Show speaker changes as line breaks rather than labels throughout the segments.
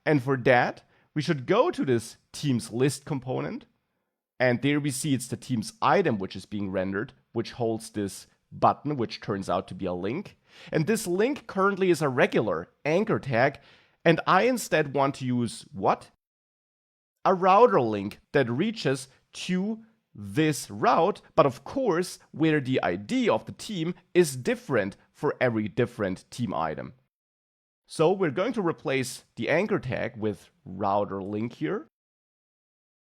And for that, we should go to this teams list component. And there we see it's the teams item which is being rendered, which holds this button, which turns out to be a link. And this link currently is a regular anchor tag. And I instead want to use what? A router link that reaches to this route, but of course, where the ID of the team is different for every different team item. So we're going to replace the anchor tag with router link here,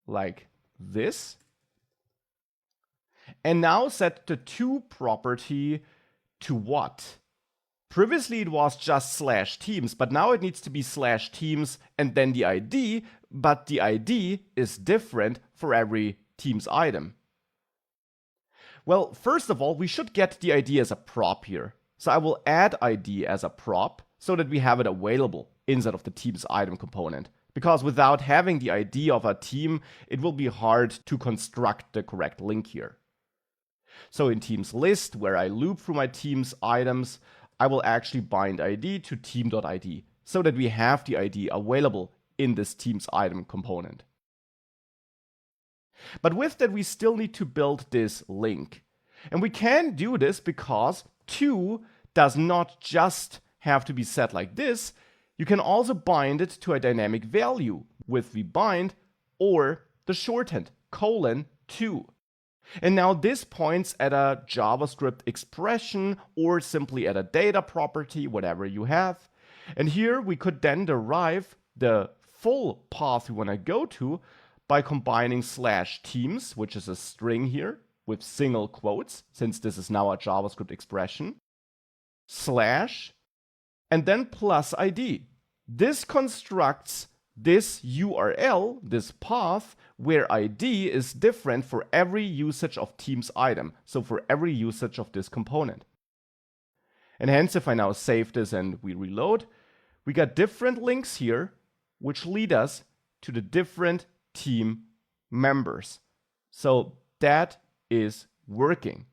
like this. And now set the to property to what? Previously it was just /teams, but now it needs to be /teams and then the ID, but the ID is different for every team's item. Well, first of all, we should get the ID as a prop here. So I will add ID as a prop so that we have it available inside of the team's item component. Because without having the ID of a team, it will be hard to construct the correct link here. So in teams list, where I loop through my team's items, I will actually bind ID to team.id so that we have the ID available in this team's item component. But with that, we still need to build this link. And we can do this because to does not just have to be set like this. You can also bind it to a dynamic value with the bind or the shorthand :to. And now this points at a JavaScript expression or simply at a data property, whatever you have. And here we could then derive the full path we want to go to by combining /teams, which is a string here, with single quotes, since this is now a JavaScript expression, / and then plus ID. This constructs this URL, this path, where ID is different for every usage of team's item, so for every usage of this component. And hence, if I now save this and we reload, we got different links here, which lead us to the different team members. So that is working.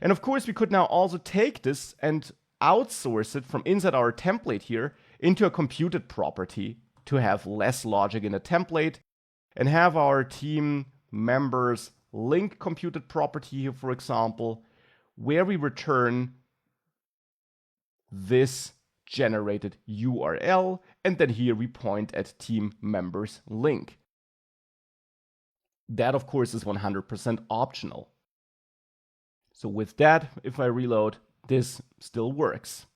And of course, we could now also take this and outsource it from inside our template here into a computed property to have less logic in the template and have our team members link computed property here, for example, where we return this generated URL, and then here we point at team members link. That, of course, is 100% optional. So with that, if I reload, this still works.